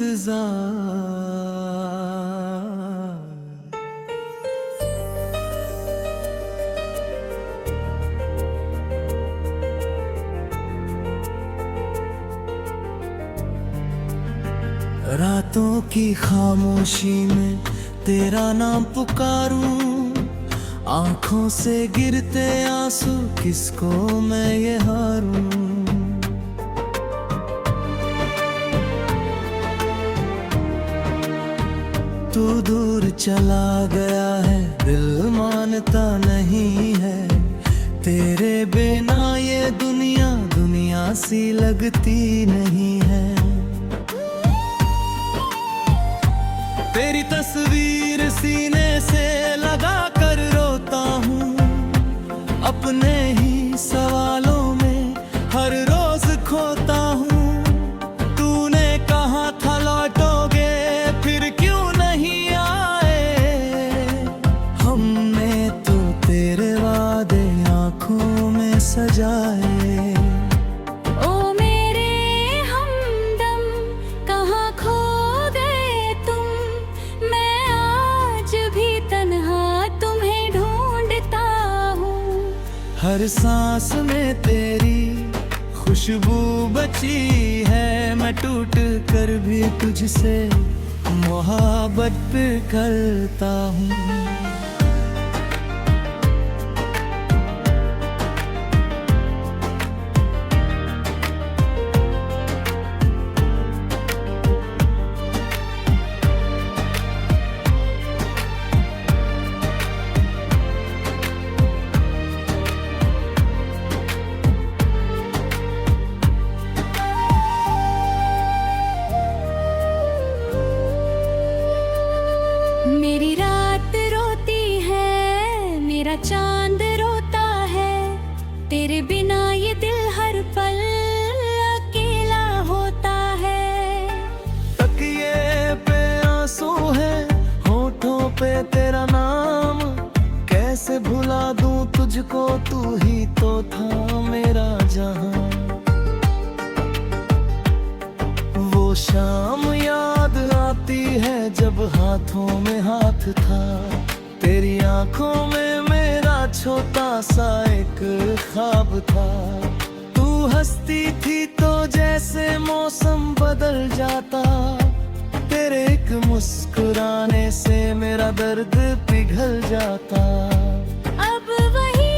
इंतजार। रातों की खामोशी में तेरा नाम पुकारूं, आंखों से गिरते आंसू किसको मैं ये हारूं। तू दूर चला गया है, दिल मानता नहीं है। तेरे बिना ये दुनिया दुनिया सी लगती नहीं है। तेरी तस्वीर सीने से लगा कर रोता हूँ, अपने ही सवालों में हर रोज खोता हूँ। तूने कहा था लौटोगे, फिर क्यों नहीं आए? हमने तो तेरे वादे आंखों में सजाए। हर सांस में तेरी खुशबू बची है, मैं टूट कर भी तुझसे मोहब्बत करता हूँ। मेरी रात रोती है, मेरा चांद रोता है। तेरे बिना ये दिल हर पल अकेला होता है। तकिए पे आंसू है, होठों पे तेरा नाम। कैसे भुला दूं तुझको, तू ही तो था मेरा जहां। वो शाम याद आती है जब हाथों में हाथ था। तेरी आंखों में मेरा छोटा सा एक ख्वाब था। तू हंसती थी तो जैसे मौसम बदल जाता। तेरे एक मुस्कुराने से मेरा दर्द पिघल जाता। अब वही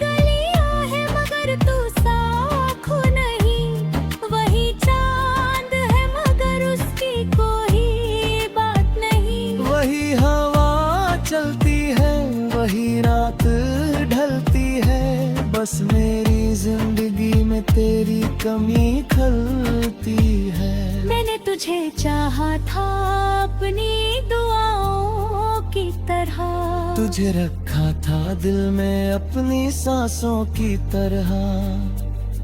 गलियां है मगर तू साफ नहीं, वही चांद है मगर उसकी कोई बात नहीं। वही हवा चलती है, वही रात ढलती है। बस मेरी जिंदगी में तेरी कमी खलती है। मैंने तुझे चाहा था अपनी दुआओं की तरह। तुझे रखा था दिल में अपनी सांसों की तरह।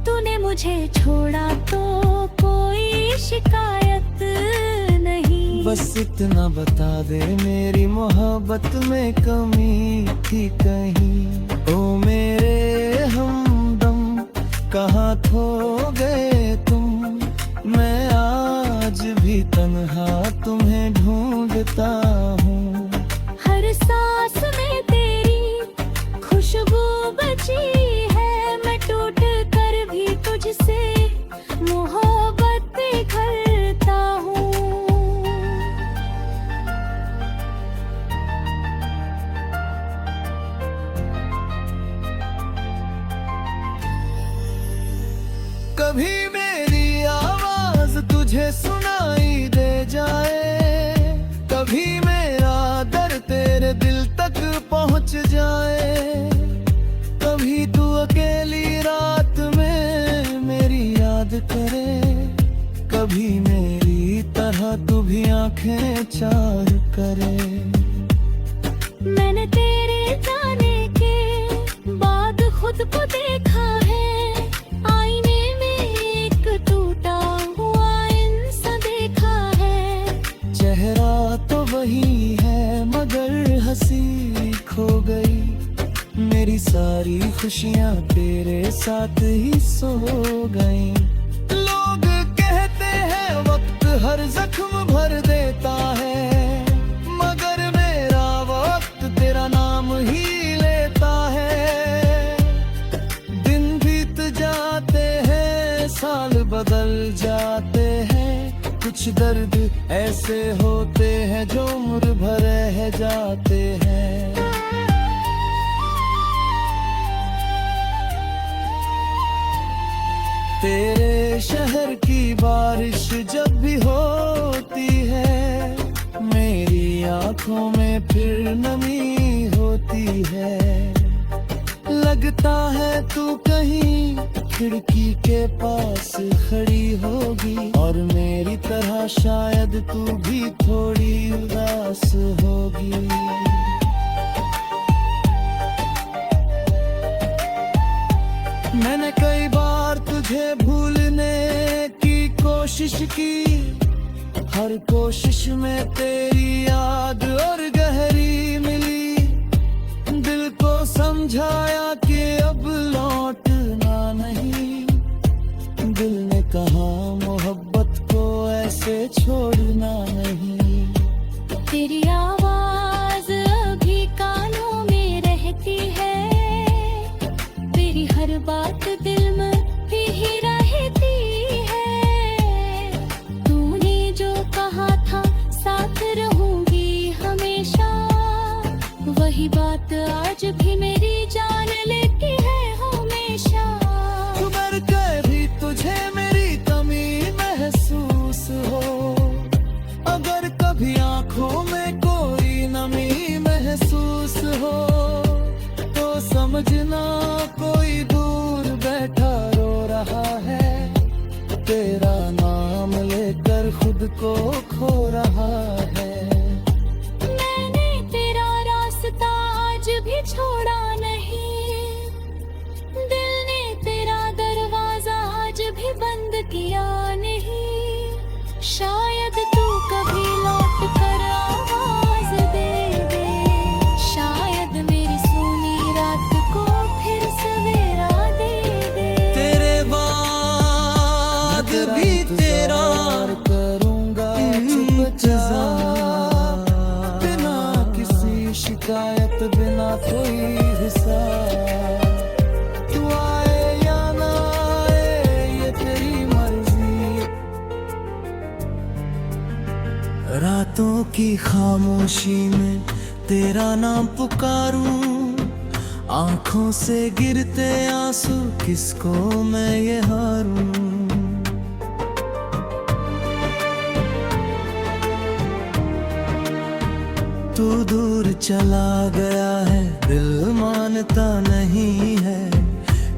तूने मुझे छोड़ा तो कोई शिकायत नहीं। बस इतना बता दे मेरी मोहब्बत में कमी थी कहीं। ओ मेरे हमदम कहाँ खो गए तुम? मैं आज भी तन्हा तुम्हें ढूंढता हूँ। हर सांस में तेरी खुशबू बची है, मैं टूट कर भी तुझसे मोहब्बत करता हूँ। कभी मेरी आवाज तुझे सुनाई दे जाए, कभी मेरा दर्द तेरे दिल तक पहुंच जाए। कभी तू अकेली रात में मेरी याद करे, कभी मेरी तरह तू भी आंखें चार करे। मैंने तेरे जाने के बाद खुद को देखा है, आईने में एक टूटा हुआ इंसान देखा है। चेहरा तो वही है मगर हंसी खो गई। मेरी सारी खुशियाँ तेरे साथ ही सो गई। लोग कहते हैं वक्त हर जख्म बदल जाते हैं, कुछ दर्द ऐसे होते हैं जो उम्र भर रह जाते हैं। तेरे शहर की बारिश जब भी होती है, मेरी आंखों में फिर नमी होती है। लगता है तू कहीं खिड़की के पास खड़ी होगी, और मेरी तरह शायद तू भी थोड़ी उदास होगी। मैंने कई बार तुझे भूलने की कोशिश की, हर कोशिश में तेरी याद और गहरी मिली। दिल को समझाया कि अब लौटना नहीं, दिल ने कहा मोहब्बत को ऐसे छोड़ना नहीं। तेरी आवाज अभी कानों में रहती है, तेरी हर बात दिल में भी ही रहती है। तूने जो कहा था साथ रहूंगी हमेशा, वही बात आज भी मेरी जान लेती है हमेशा। मर के भी तुझे मेरी कमी महसूस हो, अगर कभी आंखों में कोई नमी महसूस हो, तो समझना कोई दूर बैठा रो रहा है, तेरा नाम लेकर खुद को खो रहा है। मैंने तेरा रास्ता आज भी छोड़ा नहीं, दिल ने तेरा दरवाजा आज भी बंद किया नहीं। शायद तू कभी लौट कर आवाज दे दे, शायद मेरी सुनी रात को फिर सवेरा दे दे। तेरे बाद भी तेरा करूंगा चुपचाप, बिना किसी शिकायत, बिना कोई हिसाब। तू आए या ना आए ये तेरी मर्जी। रातों की खामोशी में तेरा नाम पुकारूं, आंखों से गिरते आंसू किसको मैं ये हारूं। तू दूर चला गया है, दिल मानता नहीं है,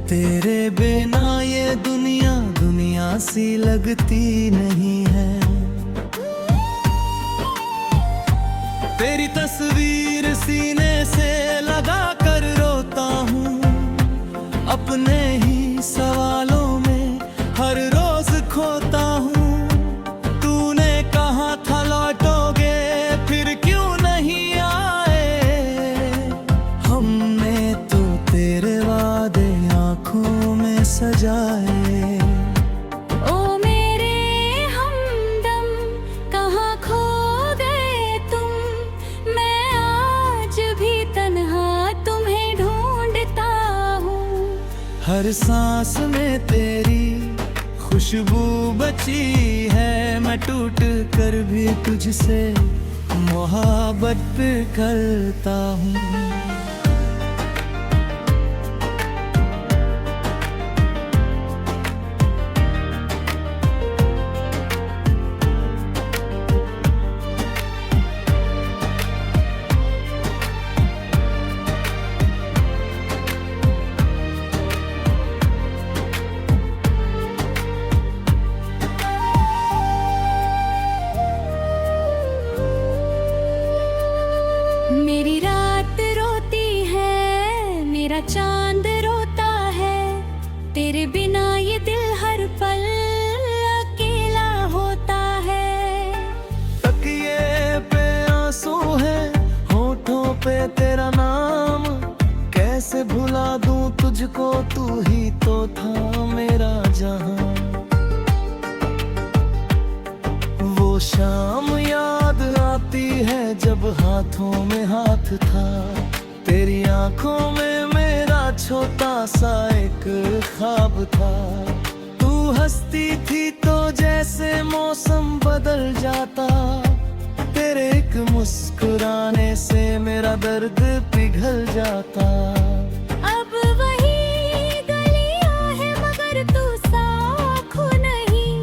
तेरे बिना ये दुनिया दुनिया सी लगती नहीं है। तेरी तस्वीर सीने से लगा कर रोता हूँ, अपने ही सवालों में हर रोज खोता हूँ। तूने कहा था लौटोगे, फिर क्यों नहीं आए? हमने तो तेरे वादे आंखों में सजाए। ओ मेरे हमदम कहाँ खो गए तुम, मैं आज भी तन्हा तुम्हें ढूंढता हूँ। हर सांस में तेरी खुशबू बची है, मैं टूट कर भी तुझसे मोहब्बत करता हूँ। मेरी रात रोती है, मेरा चांद रोता है, तेरे बिना ये दिल हर पल अकेला होता है। तकिए पे आंसू है, होठों पे तेरा नाम, कैसे भुला दूं तुझको, तू ही तो था मेरा जहां। वो शाम याद आती है जब हाथों में हाथ था, तेरी आंखों में मेरा छोटा सा एक ख्वाब था। तू हंसती थी तो जैसे मौसम बदल जाता, तेरे एक मुस्कुराने से मेरा दर्द पिघल जाता। अब वही गलियां है मगर तू साफ नहीं,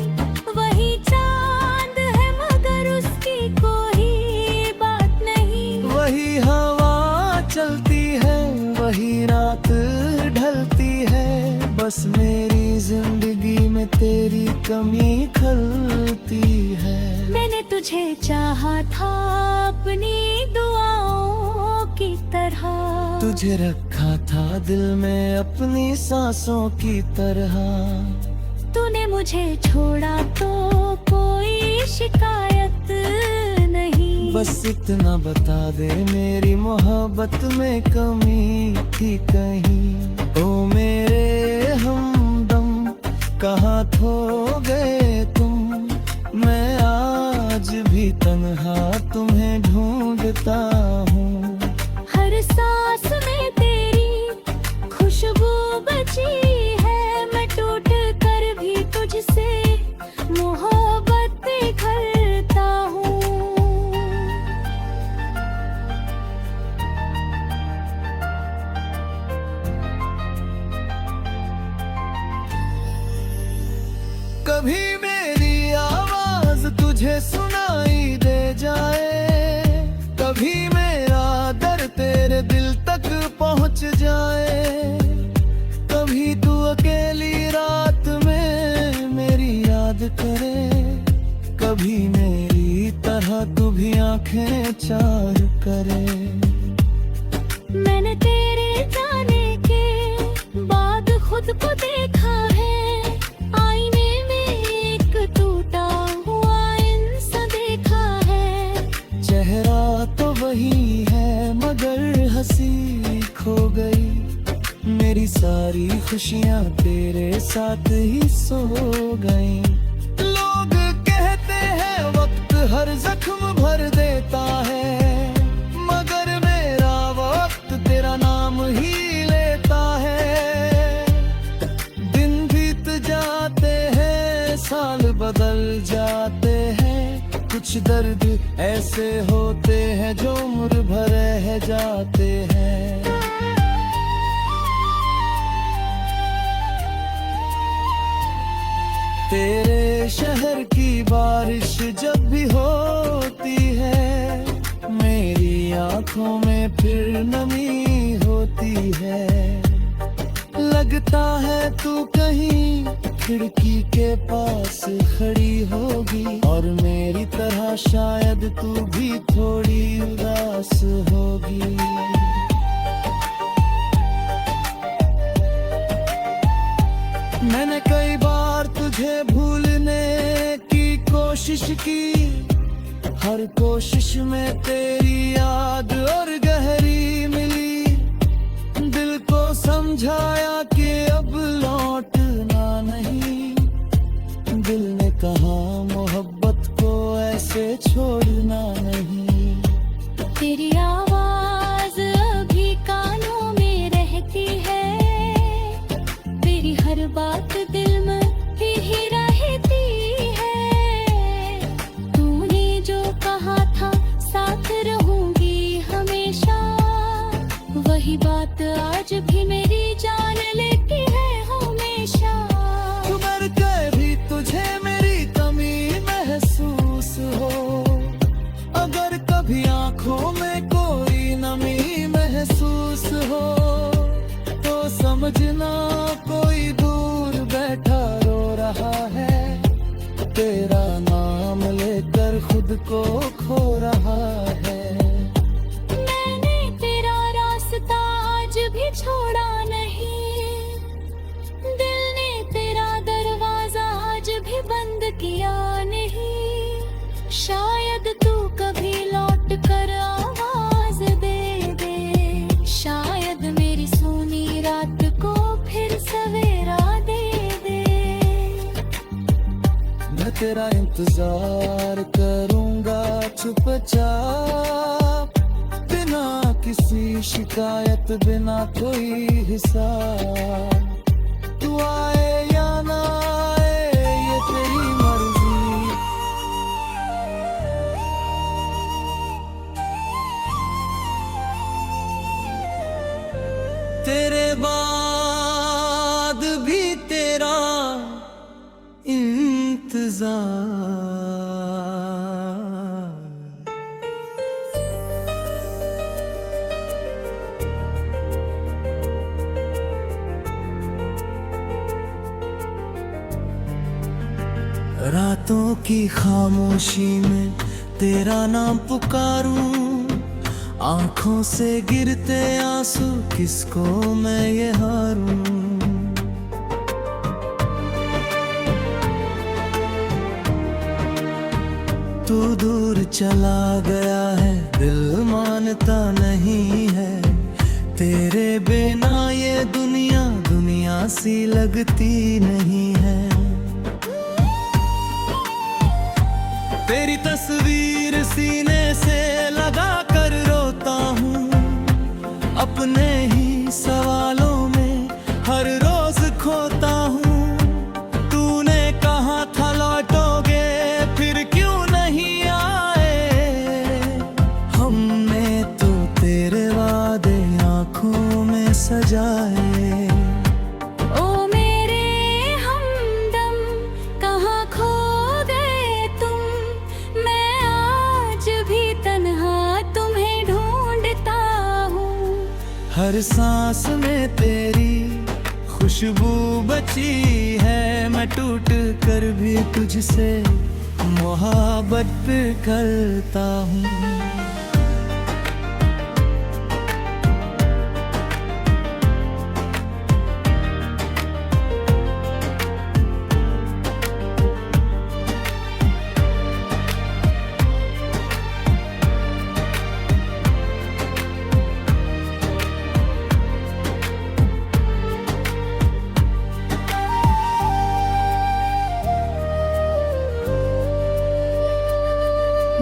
वही चांद है मगर उसकी कोई बात नहीं। वही हवा चलती है, वही रात ढलती है, बस मेरी जिंदगी में तेरी कमी खलती है। मैंने तुझे चाहा था अपनी दुआओं की तरह, तुझे रखा था दिल में अपनी सांसों की तरह। तूने मुझे छोड़ा तो कोई शिकायत नहीं। बस इतना बता दे मेरी मोहब्बत में कमी थी कहीं। ओ मेरे हमदम कहाँ खो गए तुम, मैं आज भी तन्हा तुम्हें ढूंढता हूँ। हर सांस में तेरी खुशबू बची है, मैं टूट कर भी तुझसे मोहब्बत पे करता हूँ। कभी मेरी आवाज तुझे सुनाई दे जाए, कभी मेरा दर्द तेरे दिल तक पहुंच जाए, कभी तू अकेली रात में मेरी याद करे, कभी मेरी तरह तू भी आंखें चार करे। मैंने तेरे जाने के बाद खुद को देखा है, आईने में एक टूटा हुआ इंसान देखा है। चेहरा तो वही है मगर हंसी खो गई, मेरी सारी खुशियाँ तेरे साथ ही सो गई। लोग कहते हैं वक्त हर जख्म भर देता है, मगर मेरा वक्त तेरा नाम ही लेता है। दिन बीत जाते हैं, साल बदल जाते हैं, कुछ दर्द ऐसे होते हैं जो उम्र भर रह जाते हैं। तेरे शहर की बारिश जब भी होती है, मेरी आंखों में फिर नमी होती है। लगता है तू कहीं खिड़की के पास खड़ी होगी, और मेरी तरह शायद तू भी थोड़ी उदास होगी। मैंने कई बार तुझे भूलने की कोशिश की, हर कोशिश में तेरी याद और गहरी मिली। दिल को समझाया कि अब लौटना नहीं, दिल ने कहा मोहब्बत को ऐसे छोड़ना नहीं। तेरी आवाज अभी कानों में रहती है, तेरी हर बात दिल में ही रहती है। तूने जो कहा था साथ रहूंगी हमेशा, वही बात आज भी मेरी जान लेती है हमेशा। मर के भी तुझे मेरी कमी महसूस हो, अगर कभी आंखों में कोई नमी महसूस हो, तो समझना कोई दूर बैठा रो रहा है, तेरा नाम लेकर खुद को खो रहा है। मैंने तेरा रास्ता आज भी छोड़ा नहीं, दिल ने तेरा दरवाजा आज भी बंद किया नहीं। शायद तू कभी लौट कर आवाज दे दे, शायद मेरी सोनी रात को फिर सवेरा दे दे। मैं तेरा इंतजार करूंगा चुपचाप, बिना किसी शिकायत बिना कोई हिसाब। तू आए या ना आए ये तेरी रातों की खामोशी में तेरा नाम पुकारूं, आंखों से गिरते आंसू किसको मैं ये हारूं। तू दूर चला गया है, दिल मानता नहीं है, तेरे बिना ये दुनिया दुनिया सी लगती नहीं है। तेरी तस्वीर सीने से लगा कर रोता हूँ, अपने ही सवालों में हर रोज खोता हूँ। तूने कहा था लौटोगे, फिर क्यों नहीं आए? हमने तो तेरे वादे आंखों में सजाए। हर सांस में तेरी खुशबू बची है, मैं टूट कर भी तुझसे मोहब्बत करता हूँ।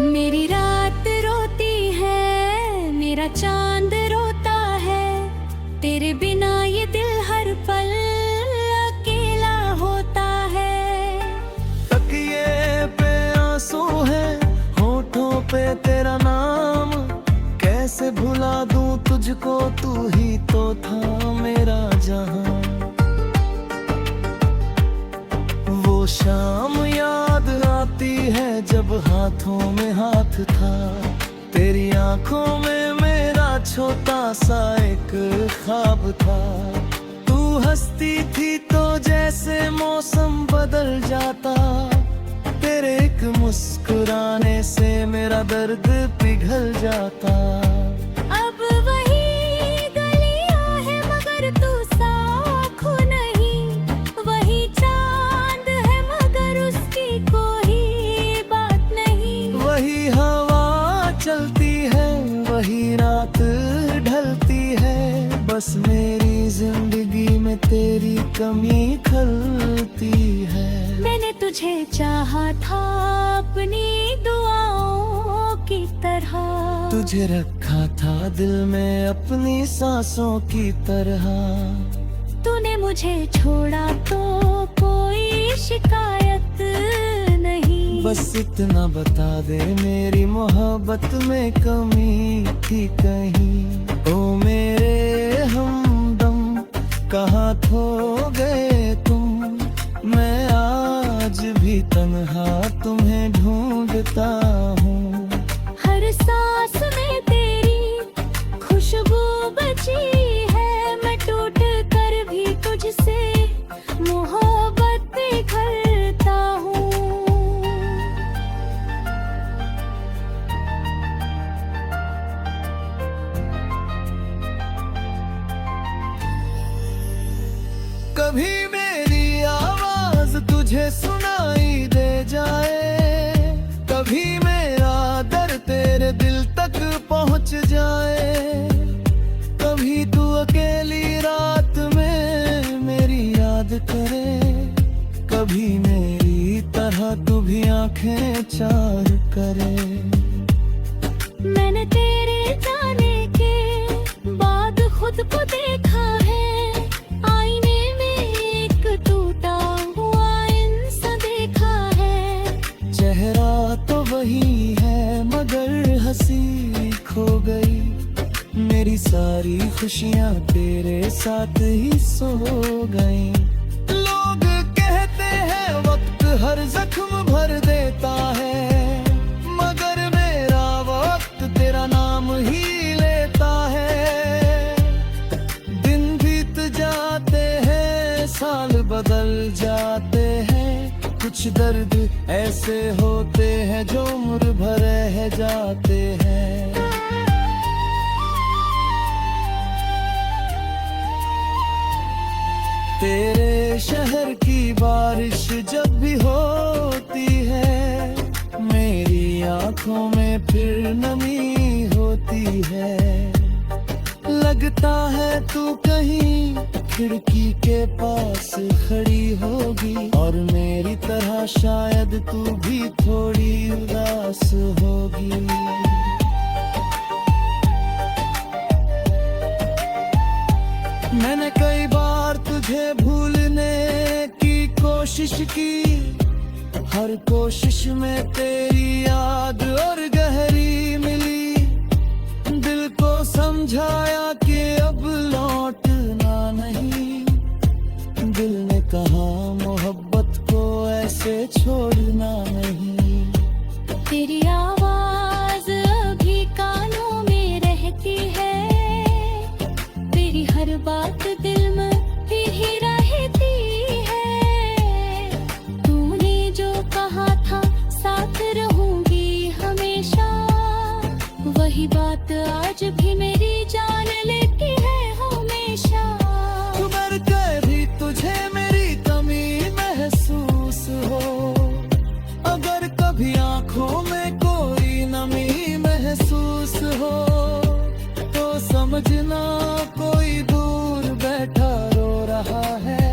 मेरी रात रोती है, मेरा चांद रोता है, तेरे बिना ये दिल हर पल अकेला होता है। तकिए पे आंसू है, होठों पे तेरा नाम, कैसे भुला दूं तुझको, तू ही तो था मेरा जहां। वो शाम याद आती है जब हाथों में हाथ था, तेरी आंखों में मेरा छोटा सा एक ख्वाब था। तू हंसती थी तो जैसे मौसम बदल जाता, तेरे एक मुस्कुराने से मेरा दर्द पिघल जाता। अब वही गलियां है मगर तू साफ नहीं, वही चांद है मगर उसकी कोई बात नहीं। वही हवा चलती है, वही रात ढलती है, बस मेरी जिंदगी में तेरी कमी खलती है। मैंने तुझे चाहा था अपनी दुआओं की तरह, तुझे रखा था दिल में अपनी सांसों की तरह। तूने मुझे छोड़ा तो कोई शिकायत नहीं, बस इतना बता दे मेरी मोहब्बत में कमी थी कहीं। ओ मेरे हमदम कहाँ खो गए तुम, मैं आज भी तन्हा तुम्हें ढूंढता हूँ। हर सांस में तेरी खुशबू बची है, मैं टूट कर भी तुझसे मोहब्बत पे करता हूँ। कभी मेरी आवाज तुझे सुनाई दे जाए, कभी मेरा दर्द तेरे दिल तक पहुंच जाए, कभी तू अकेली रात में मेरी याद करे, कभी मेरी तरह तू भी आंखें चार करे। मैंने तेरे जाने के बाद खुद को देखा है, आईने में एक टूटा हुआ इंसान देखा है। चेहरा तो वही है मगर हंसी खो गई, मेरी सारी खुशियाँ तेरे साथ ही सो गई। लोग कहते हैं वक्त हर जख्म भर देता है, मगर मेरा वक्त तेरा नाम ही लेता है। दिन बीत जाते हैं, साल बदल जाते हैं, कुछ दर्द ऐसे होते हैं जो उम्र भर रह जाते हैं। तेरे शहर की बारिश जब भी होती है, मेरी आंखों में फिर नमी होती है। लगता है तू कहीं खिड़की के पास खड़ी होगी, और मेरी तरह शायद तू भी थोड़ी उदास होगी। मैंने कई बार तुझे भूलने की कोशिश की, हर कोशिश में तेरी याद और गहरी मिली। दिल को समझाया कि अब लौटना नहीं, दिल ने कहा मोहब्बत को ऐसे छोड़ना नहीं। तेरी आवाज अभी कानों में रहती है, तेरी हर बात दिल में फिर ही रहती है। तूने जो कहा था साथ रहूंगी हमेशा, वही बात आज भी मेरी जान लेती है हमेशा। मर के भी तुझे मेरी कमी महसूस हो, अगर कभी आंखों में कोई नमी महसूस हो, तो समझना कोई दूर बैठा रो रहा है,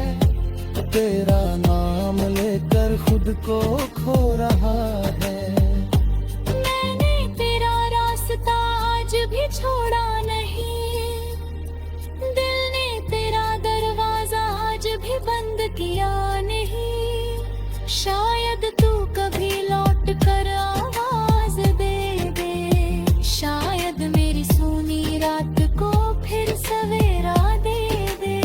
तेरा नाम लेकर खुद को खो रहा है। मैंने तेरा रास्ता आज भी छोड़ा नहीं, दिल ने तेरा दरवाजा आज भी बंद किया नहीं। शायद तू कभी लौट कर आवाज दे दे, शायद मेरी सोनी रात को फिर सवेरा दे दे।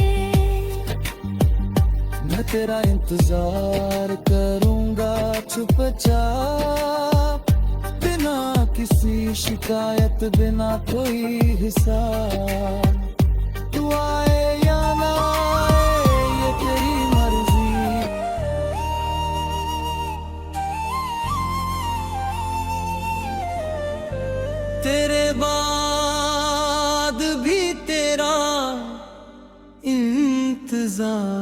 मैं तेरा इंतजार करूंगा चुपचाप, बिना किसी शिकायत, बिना कोई हिसाब। तू आए या ना आए ये तेरी मर्जी, तेरे बाद भी तेरा इंतजार।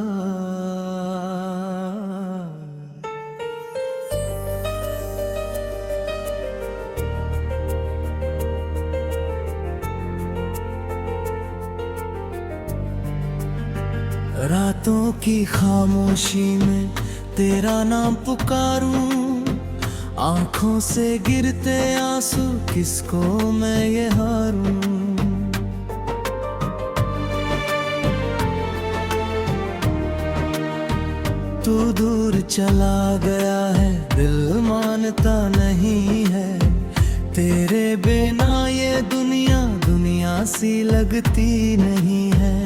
रातों की खामोशी में तेरा नाम पुकारूं, आंखों से गिरते आंसू किसको मैं ये हारूं। तू दूर चला गया है, दिल मानता नहीं है, तेरे बिना ये दुनिया दुनिया सी लगती नहीं है।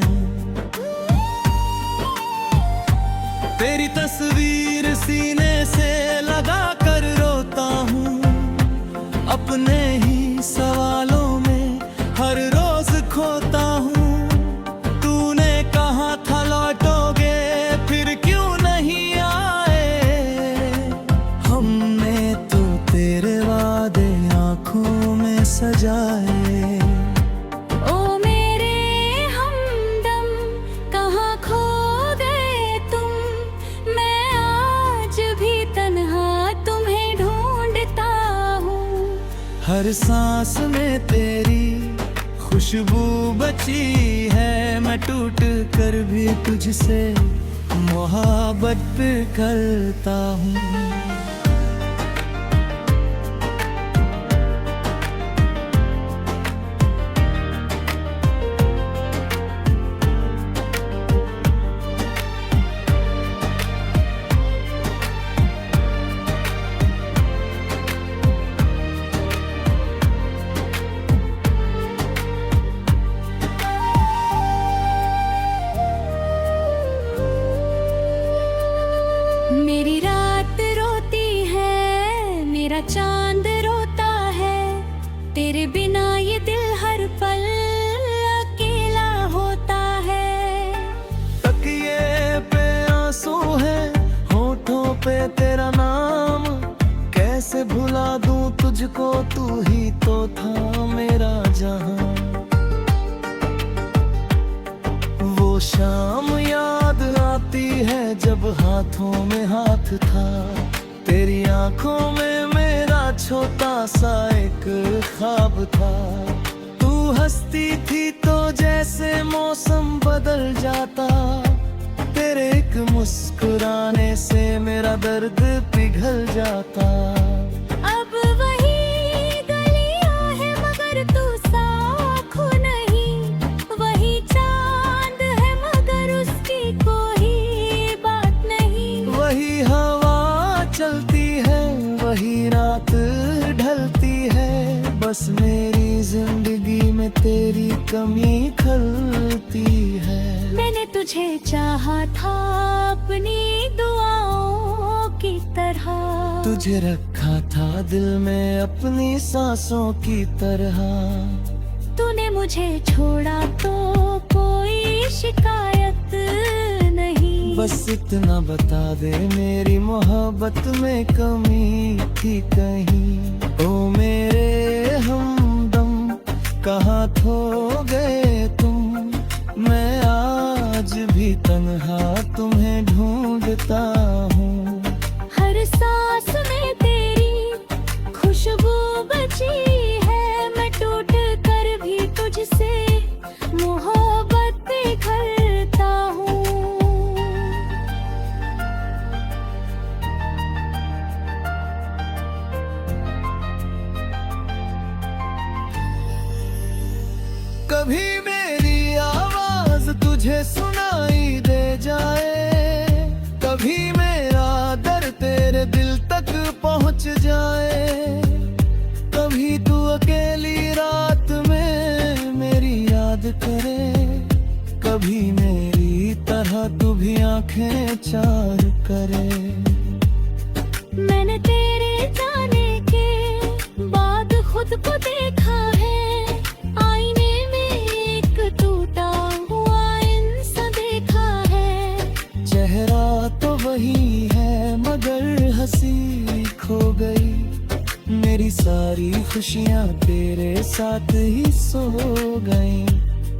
तेरी तस्वीर सीने से लगा कर रोता हूँ, अपने ही सवालों में हर रोज खोता हूँ। तूने कहा था लौटोगे, फिर क्यों नहीं आए? हमने तो तेरे वादे आंखों में सजाए। हर सांस में तेरी खुशबू बची है, मैं टूट कर भी तुझसे मोहब्बत करता हूँ। मेरी रात मुझको तू ही तो था मेरा जहां। वो शाम याद आती है जब हाथों में हाथ था, तेरी आंखों में मेरा छोटा सा एक ख्वाब था। तू हंसती थी तो जैसे मौसम बदल जाता, तेरे एक मुस्कुराने से मेरा दर्द पिघल जाता। अब वही गलियां है मगर तू साख नहीं, वही चांद है मगर उसकी कोई बात नहीं। वही हवा चलती है, वही रात ढलती है, बस मेरी जिंदगी में तेरी कमी खलती है। मैंने तुझे चाहा था अपनी दुआओं की तरह, तुझे रखा था दिल में अपनी सांसों की तरह। तूने मुझे छोड़ा तो कोई शिकायत नहीं, बस इतना बता दे मेरी मोहब्बत में कमी थी कहीं। ओ मेरे हमदम कहाँ खो गए तुम, मैं आज भी तन्हा तुम्हें ढूंढता हूँ। हर सांस में तेरी खुशबू बची है, मैं टूट कर भी तुझसे मोहब्बत करता हूँ। कभी मेरी आवाज तुझे सुनाई दे जाए, कभी मेरा दर्द तेरे दिल तक पहुंच जाए, कभी तू अकेली रात में मेरी याद करे, कभी मेरी तरह तू भी आंखें चार करे। मैंने तेरे जाने के बाद खुद को देखा है, आईने में एक टूटा हुआ इंसान देखा है। चेहरा तो वही है मगर हंसी खो गई, मेरी सारी खुशियां तेरे साथ ही सो गई।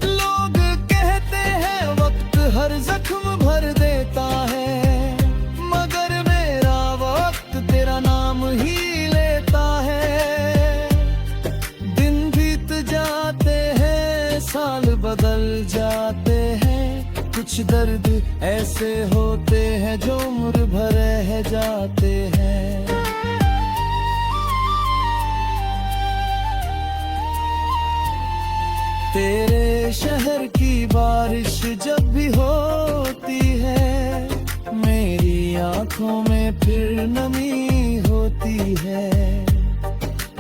लोग कहते हैं वक्त हर जख्म भर देता है, मगर मेरा वक्त तेरा नाम ही लेता है। दिन बीत जाते हैं, साल बदल जाते हैं, कुछ दर्द ऐसे होते हैं जो उम्र भर रह जाते हैं। तेरे शहर की बारिश जब भी होती है, मेरी आंखों में फिर नमी होती है।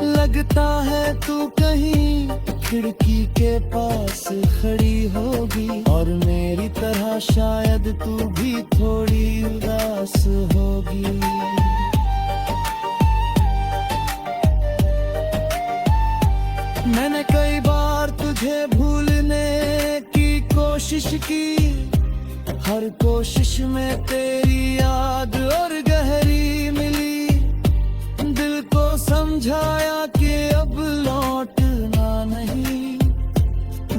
लगता है तू कहीं खिड़की के पास खड़ी होगी, और मेरी तरह शायद तू भी थोड़ी उदास होगी। मैंने कई बार तुझे भूलने की कोशिश की, हर कोशिश में तेरी याद और गहरी मिली। दिल को समझाया कि अब लौटना नहीं,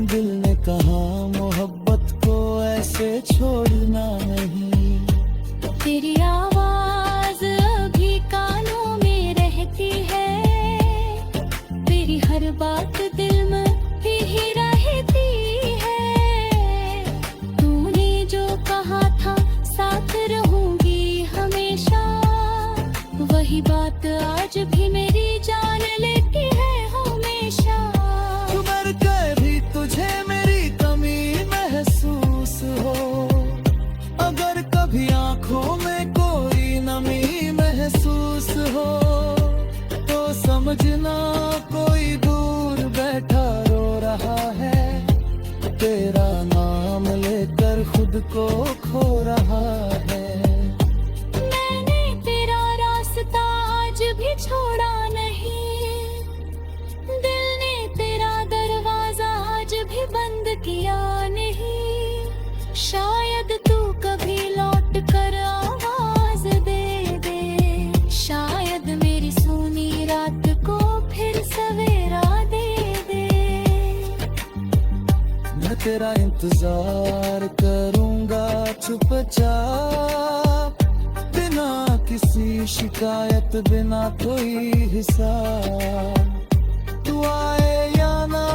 दिल ने कहा मोहब्बत को ऐसे छोड़ना नहीं। तेरी आवाज अभी कानों में रहती है, तेरी हर बात दिल में ही रहती है। तूने जो कहा था साथ रहूंगी हमेशा, वही बात आज भी मेरी जान लेती है हमेशा। मर के भी तुझे मेरी कमी महसूस हो, अगर कभी आंखों में कोई नमी महसूस हो, तो समझना कोई दूर बैठा रो रहा है, तेरा नाम लेकर खुद को खो रहा है। मैंने तेरा रास्ता आज भी छोड़ा नहीं, दिल ने तेरा दरवाजा आज भी बंद किया नहीं। शायद तू कभी लौट कर आवाज दे दे, शायद मेरी सुनी रात को तेरा इंतजार करूंगा चुपचाप, बिना किसी शिकायत, बिना कोई हिसाब। तू आए या ना